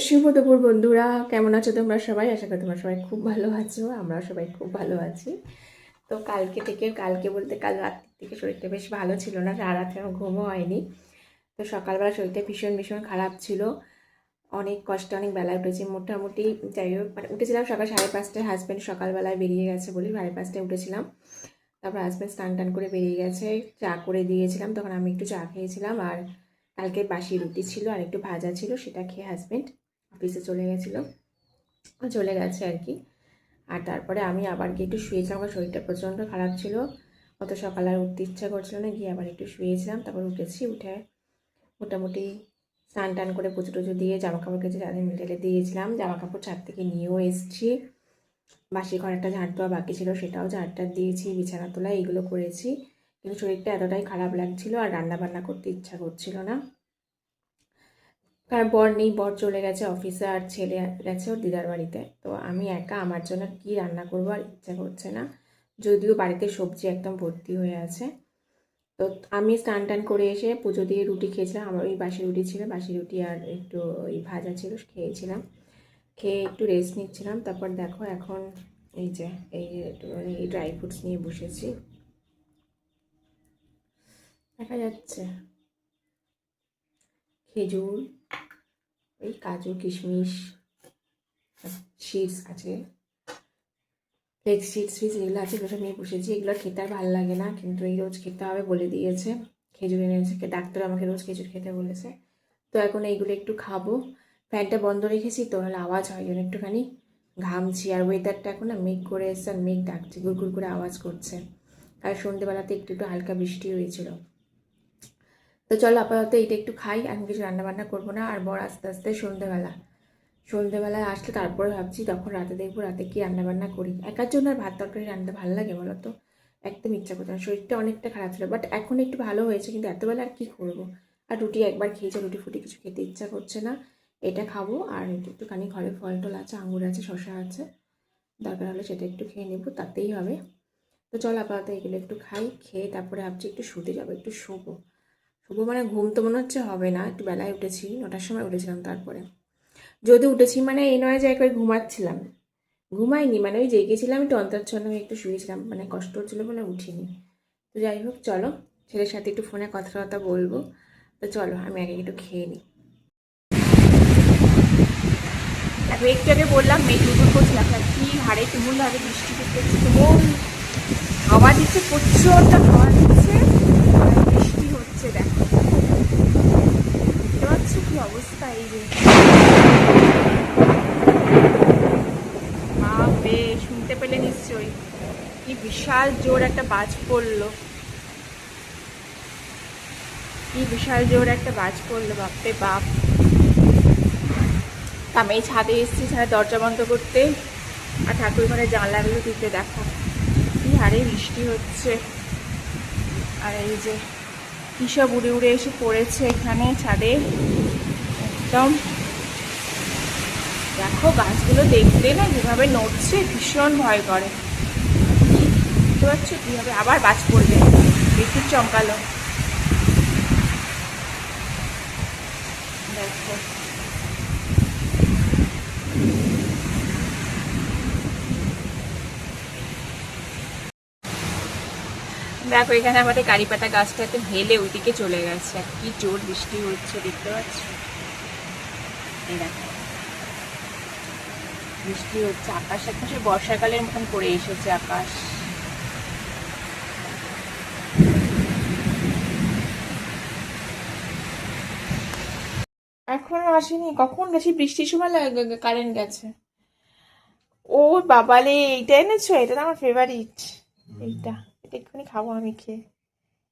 শুভ দুপুর বন্ধুরা, কেমন আছো তোমরা সবাই? আশা করি তোমরা সবাই খুব ভালো আছো। আমরা সবাই খুব ভালো আছি। তো কালকে বলতে কাল রাত থেকে শরীরটা বেশ ভালো ছিল না, রাত এখন ঘুমও হয়নি। তো সকালবেলা শরীরটা ভীষণ ভীষণ খারাপ ছিল, অনেক কষ্টে অনেক বেলায় উঠেছি মোটামুটি। যাই হোক, মানে উঠেছিলাম সকাল 5:30টায়। হাজব্যান্ড সকালবেলায় বেরিয়ে গেছে বলে 5:30টায় উঠেছিলাম। তারপর হাজব্যান্ড স্নান টান করে বেরিয়ে গেছে, চা করে দিয়েছিলাম, তখন আমি একটু চা খেয়েছিলাম। আর কালকে বাসি রুটি ছিল আর একটু ভাজা ছিল, সেটা খেয়ে হাজব্যান্ড অফিসে চলে গেছে আর কি। আর তারপরে আমি আবার গিয়ে একটু শুয়েছিলাম, আমার শরীরটা প্রচণ্ড খারাপ ছিল, অত সকালে আর উঠতে ইচ্ছা করছিল না, গিয়ে আবার একটু শুয়েছিলাম। তারপর উঠে মোটামুটি স্নান টান করে পুজো টুজো দিয়ে জামা কাপড় কেচে যাদের মিলে দিয়েছিলাম, জামা কাপড় ছাদ থেকে নিয়েও এসেছি। বাসি ঘর একটা ঝাঁট দেওয়া বাকি ছিল, সেটাও ঝাঁটটা দিয়েছি, বিছানা তোলা এইগুলো করেছি। কিন্তু শরীরটা এতটাই খারাপ লাগছিল আর রান্না বান্না করতে ইচ্ছা করছিল না। কারণ বর নেই, বর চলে গেছে অফিসে আর ছেলে গেছে ওর দিদার বাড়িতে। তো আমি একা, আমার জন্য কি রান্না করবো আর ইচ্ছা করছে না, যদিও বাড়িতে সবজি একদম ভর্তি হয়ে আছে। তো আমি স্নান টান করে এসে পুজো দিয়ে রুটি খেয়েছিলাম, আমার ওই বাসি রুটি ছিল, বাসি রুটি আর একটু ওই ভাজা ছিল, খেয়েছিলাম। খেয়ে একটু রেস্ট নিচ্ছিলাম। তারপর দেখো এখন এই যে এই ড্রাই ফ্রুটস নিয়ে বসেছি, দেখা যাচ্ছে খেজুর, ওই কাজু কিশমিশ, সিডস আছে, ফ্লেক্স সিডস যেগুলো আছে এগুলো সব নিয়ে বসেছি। এগুলো খেতে আর ভালো লাগে না, কিন্তু এই রোজ খেতে হবে বলে দিয়েছে। খেজুর এনেছে, ডাক্তার আমাকে রোজ খেজুর খেতে বলেছে। তো এখন এইগুলো একটু খাবো। ফ্যানটা বন্ধ রেখেছি তো, নাহলে আওয়াজ হয়, যেন একটুখানি ঘামছি। আর ওয়েদারটা এখন না মেঘ করে এসছে আর মেঘ ডাকছে, গুড় করে আওয়াজ করছে। আর সন্ধ্যেবেলাতে একটু হালকা বৃষ্টি হয়েছিল। তো চলো আপাতত এইটা একটু খাই, আমি কিছু রান্নাবান্না করবো না। আর বর আস্তে আস্তে সন্ধ্যেবেলায় আসলে তারপরে ভাবছি, তখন রাতে দেখবো রাতে কি রান্নাবান্না করি। একার জন্য আর ভাত তরকারি রান্না ভালো লাগে বলো তো? একদম ইচ্ছা করতো না, শরীরটা অনেকটা খারাপ ছিল, বাট এখন একটু ভালো হয়েছে, কিন্তু এতবেলা আর কী করবো। আর রুটি একবার খেয়েছে, রুটি ফুটি কিছু খেতে ইচ্ছা করছে না। এটা খাবো, আর একটুখানি ঘরে ফল টল আছে, আঙুর আছে, শশা আছে, দরকার হলে সেটা একটু খেয়ে নেবো, তাতেই হবে। তো চলো আপাতত এগুলো একটু খাই, খেয়ে তারপরে ভাবছি একটু শুতে যাবো, একটু শোবো মানে ঘুম তো মনে হচ্ছে হবে না, একটু বেলায় উঠেছি, 9টার সময় উঠেছিলাম। তারপরে যদি উঠেছি মানে এই নয় যে একবার ঘুমাচ্ছিলাম, ঘুমাইনি, মানে ওই জেগেছিলাম, একটু অন্তর্ছন্ন হয়ে একটু শুয়েছিলাম, মানে কষ্ট হচ্ছিলো বলে উঠিনি। তো যাই হোক, চলো ছেলের সাথে একটু ফোনে কথা বলবো। তো চলো আমি আগে একটু খেয়ে নিই। তারপরে একটু আগে বললাম মেঘ দুপুর করছিলাম, কি হাড়ে তুমুল ভাবে বৃষ্টি করতে, তুমুল হাওয়া দিচ্ছে, প্রচণ্ড হাওয়া দিচ্ছে আর বৃষ্টি হচ্ছে। দেখো দেখতে পাচ্ছ কি অবস্থা, এই যে বাপরে, শুনতে পেলে নিশ্চয়ই কি বিশাল জোর একটা বাজ পড়লো, কি বিশাল জোর একটা বাজ পড়লো, বাপরে বাপ। আমি এই ছাদে এসেছি, ছাদে দরজা বন্ধ করতে আর ঠাকুর ঘরে জানলাগুলো দিতে, দেখো কি হারে বৃষ্টি হচ্ছে। আর এই যে কী সব উড়ে উড়ে এসে পড়েছে এখানে ছাদে, একদম দেখো গাছগুলো দেখলে না যেভাবে নড়ছে, ভীষণ ভয় করে। বুঝতে পারছো কীভাবে আবার বাজ পড়বে, বিদ্যুৎ চমকালো, দেখো। দেখো এখানে আমাদের কারি পাতা গাছটা একদম হেলে ওইদিকে চলে গেছে, আর কি জোর বৃষ্টি হচ্ছে দেখতে পাচ্ছ, এই দেখো বৃষ্টি হচ্ছে, আকাশ একদম সে বর্ষাকালের মতন করে এসেছে আকাশ। এখনো আসেনি, কখন গেছি বৃষ্টির সময় কারেন্ট গেছে। ও বাবালে, এইটা এনেছো, এটা তো আমার ফেভারিট। এইটা এটা একটুখানি খাবো আমি খেয়ে,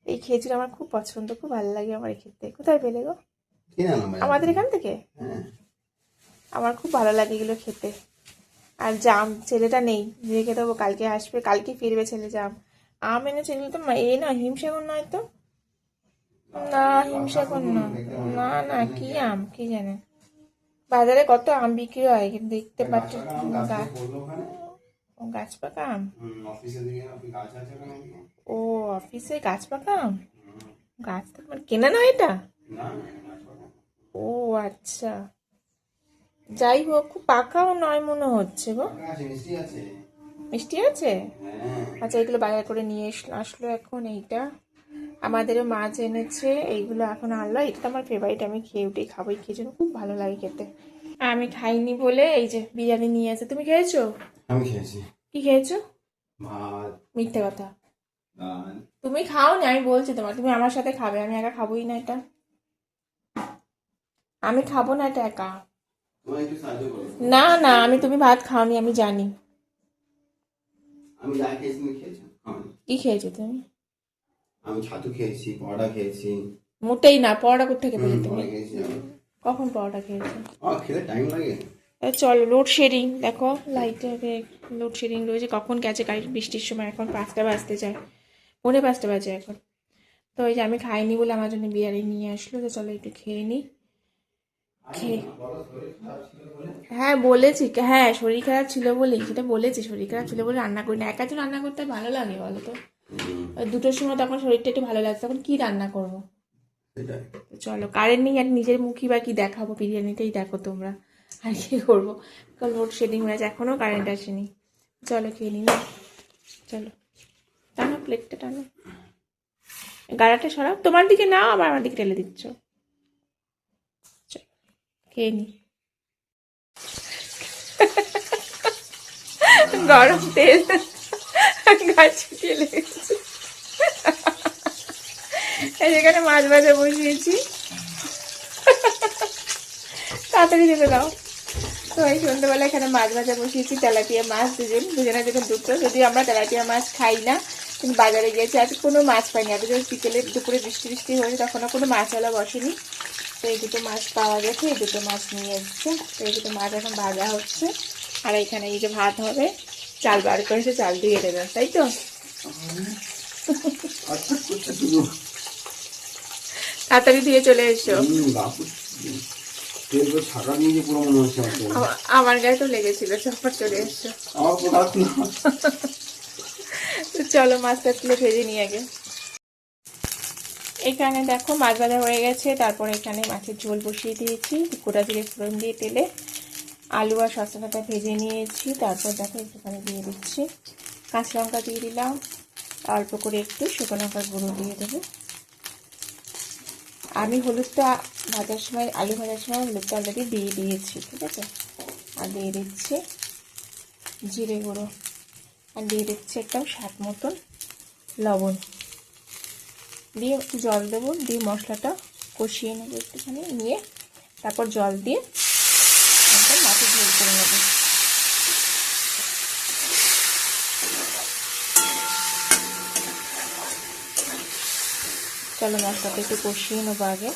এই খেজুর আমার খুব পছন্দ, খুব ভালো লাগে আমার খেতে। কোথায় পেলে গো? আমাদের এখান থেকে। আমার খুব ভালো লাগে এগুলো খেতে। আর জাম, ছেলেটা নেই, রেখে দেবো, কালকে আসবে, কালকে ফিরবে ছেলে। জাম আম এনেছে, এগুলো তো এই না হিমসাগর নয় তো, না হিমসাগর না, না না কি আম কি জানে। বাজারে কত আম বিক্রি হয় কিন্তু দেখতে পাচ্ছি গাছ পাকা আম। ও অফিসে গাছ পাকা আম, গাছ মানে কেনা নয় এটা। ও আচ্ছা, যাই হোক, খুব পাকাও নয় মনে হচ্ছে গো। মিষ্টি আছে। মিষ্টি আছে? হ্যাঁ। আচ্ছা, এইগুলো বাজার করে নিয়ে আসলো এখন। এইটা আমাদেরও মাছ এনেছে, এইগুলো এখন আনলো। এটা তো আমার ফেভারিট, আমি খেয়ে উঠেই খাবো, খেয়ে জন্য খুব ভালো লাগে খেতে। আমি খাইনি বলে এই যে বিরিয়ানি নিয়ে আছে। তুমি খেয়েছো? আমি খেয়েছি কি খেয়েছো? ভাত, মিথ্যে কথা। ডাল। তুমি খাওনি, আমি বলছি তোমার, তুমি আমার সাথে খাবে, আমি একা খাবোই না এটা। আমি খাবো না এটা একা। তোমার একটু সাহায্য করো। না না, তুমি ভাত খাওনি, আমি জানি। আমি যা খেয়েছি তুমি খেয়েছো? খাওনি। কি খেয়েছো তুমি? আমি ছাতু খেয়েছি, পরোটা খেয়েছি। মোটেই না, পরোটা কোথেকে পেলে তুমি? পরোটা খেয়েছি আমি। কখন পরোটা খেয়েছো? খেতে টাইম লাগে। চলো, লোডশেডিং দেখো, লাইটের লোডশেডিং রয়েছে। কখন গেছে গাড়ি বৃষ্টির সময়? এখন 5টা বাজতে যায়, 5:45 বাজে এখন। তো ওই যে আমি খাইনি বলে আমার জন্য বিরিয়ানি নিয়ে আসলো, তো চলো একটু খেয়ে নিই। খেয়ে হ্যাঁ বলেছি, হ্যাঁ শরীর খারাপ ছিল বলেই, সেটা বলেছি, শরীর খারাপ ছিল বলে রান্না করি না। একা তো রান্না করতে ভালো লাগে বলো তো? ওই 2টোর সময় তখন শরীরটা একটু ভালো লাগছে, তখন কি রান্না করবো? সেটাই। তো চলো, কারেন্ট নেই আর নিজের মুখই বা কি দেখাবো, বিরিয়ানিটাই দেখো তোমরা, আর কি করবো? লোডশেডিং হয়ে আছে, এখনও কারেন্ট আসেনি। চলো খেয়ে নিই না, চলো টানো প্লেটটা, টানো গাড়াটা সরাও, তোমার দিকে নাও, আবার আমার দিকে ঠেলে দিচ্ছ। চলো খেয়ে নিই। গরম তেল গাছ ছুটিয়ে লেগেছে। এখানে মাছ ভাজা বসিয়েছি, তাড়াতাড়ি যেতে দাও। তো এই সন্ধ্যেবেলা এখানে মাছ ভাজা বসিয়েছি, তেলাপিয়া মাছ, দুজনের জন্য দুটো। যদিও আমরা তেলাপিয়া মাছ খাই না, কিন্তু বাজারে গিয়েছি, আজ কোনো মাছ পাইনি। আজ যখন বিকেলে দুপুরে বৃষ্টি বৃষ্টি হয়েছে, তখনও কোনো মাছওয়ালা বসেনি। তো এই দুটো মাছ পাওয়া গেছে, এই দুটো মাছ নিয়ে এসছে। তো এই দুটো মাছ এখন ভাজা হচ্ছে, আর এখানে এই যে ভাত হবে, চাল বার করেছে, চাল দিয়ে দেবে, তাই তো? তাড়াতাড়ি দিয়ে চলে এসো। আমার গায়ে তো লেগেছিল, সব চলে এসছো। তো চলো মাছ টাছগুলো ভেজে নিয়ে আগে। এখানে দেখো মাছ ভাজা হয়ে গেছে, তারপরে এখানে মাছের ঝোল বসিয়ে দিয়েছি, গোটা জিরে ফোড়ন দিয়ে তেলে। আলু আর শসাটা ভেজে নিয়েছি, তারপর দেখো একটুখানি দিয়ে দিচ্ছি, কাঁচা লঙ্কা দিয়ে দিলাম, অল্প করে একটু শুকনো লঙ্কার গুঁড়ো দিয়ে দেবো। আমি হলুদটা ভাজার সময়, আলু ভাজার সময় হলুদটা অলরেডি দিয়ে দিয়েছি, ঠিক আছে। আর দিয়ে দিচ্ছি জিরে গুঁড়ো, আর দিয়ে দিচ্ছি একদম স্বাদ মতন লবণ দিয়ে একটু জল দেবো, দিয়ে মশলাটা কষিয়ে নেবো একটুখানি, নিয়ে তারপর জল দিয়ে একদম মাছের ঝোল করে নেবো। চলো মশলাটা একটু কষিয়ে নেবো আগে।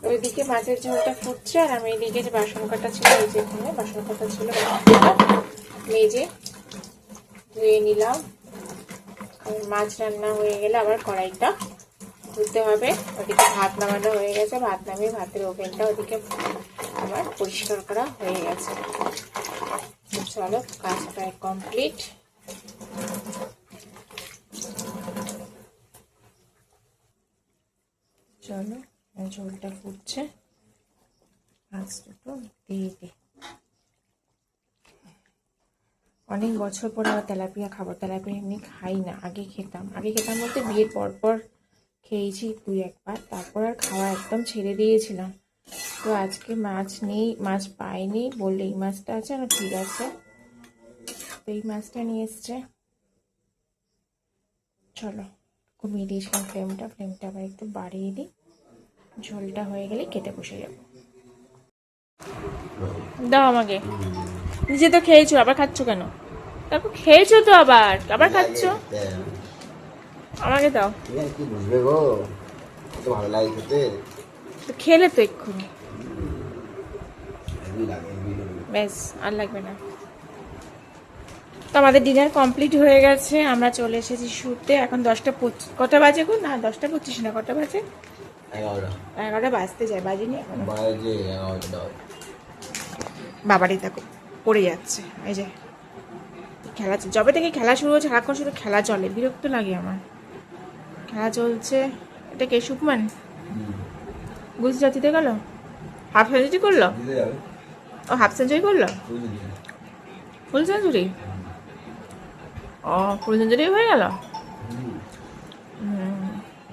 ওইদিকে মাছের ঝোলটা ফুটছে, আর আমি এদিকে যে বাসন কাটা ছিল, এই যে এখানে বাসন কাটা ছিল, মেজে ধুয়ে নিলাম। মাছ রান্না হয়ে গেলে আবার কড়াইটা ধুতে হবে। ওদিকে ভাত নামানো হয়ে গেছে, ভাত নামিয়ে ভাতের ওভেনটা ওদিকে আবার পরিষ্কার করা হয়ে গেছে। চলো কাজ প্রায় কমপ্লিট। চলো ঝোলটা ফুটছে, মাছ দুটো দিয়ে দিই। অনেক বছর পরে আবার তেলাপিয়া খাবো, তেলাপিয়া এমনি খাই না, আগে খেতাম বলতে বিয়ের পর খেয়েছি 2-1 বার, তারপর আর খাওয়া একদম ছেড়ে দিয়েছিলাম। তো আজকে মাছ নেই, মাছ পাইনি বললে এই মাছটা আছে না, ঠিক আছে, তো এই মাছটা নিয়ে এসছে। চলো কমিয়ে দিয়েছিলাম ফ্লেমটা আবার একটু বাড়িয়ে দিই, ঝোলটা হয়ে গেলে খেতে বসে যাবো। দাও আমাকে, নিজে তো খেয়েছো, আবার খাচ্ছ কেন? তারপর খেয়েছো তো আবার আবার খাচ্ছ, আমাকে দাও। কি বুঝবে গো, তো ভালো লাগে খেতে। তো খেলে তো এক্ষুনি, ব্যাস আর লাগবে না। তো আমাদের ডিনার কমপ্লিট হয়ে গেছে, আমরা চলে এসেছি শুতে। এখন 10টা কটা বাজে গো? না 10টা 25 না, কটা বাজে? 11টা বাজতে যায়, বাজেনি এখন। বাবারই দেখো পড়ে যাচ্ছে, এই যে খেলা, যবে থেকে খেলা শুরু হচ্ছে সারাক্ষণ শুধু খেলা চলে, বিরক্ত লাগে আমার। খেলা চলছে, এটা কে? শুভমান? গুজরাটিতে গেল, হাফ সেঞ্চুরি করলো। দিতে যাবে ও হাফ সেঞ্চুরি করলো, বুঝলি ফুল সেঞ্চুরি। ও ফুল সেঞ্চুরি হয়ে গেল।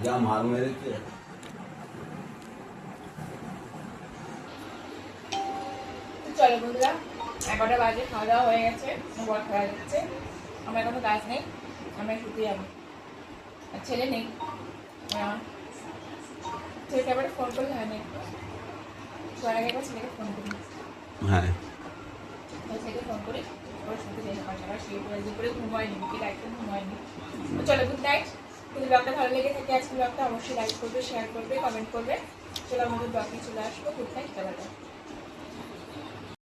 যা মার মেরেছে চলো বন্ধুরা, 11টা বাজে, খাওয়া দাওয়া হয়ে গেছে, বর খাওয়া যাচ্ছে, আমার কোনো কাজ নেই, আমরা শুতে যাবো। আর ছেলে নেই, ছেলেকে আবার ফোন করলে হয় না একটু, শোয়ার আগে একবার ছেলেকে ফোন করি, হ্যাঁ ছেলেকে ফোন করি, ওরা শুতে যাই, সকালবেলা শুয়ে পড়ে দুপুরে ঘুমায়নি, বিকেল একদম ঘুমায়নি। তো চলো, গুড নাইট। যদি ব্লগটা ভালো লেগে থাকে আজকে ব্লগটা অবশ্যই লাইক করবে, শেয়ার করবে, কমেন্ট করবে। চলো আমাদের ব্লগে চলে আসবো। Good night, tata.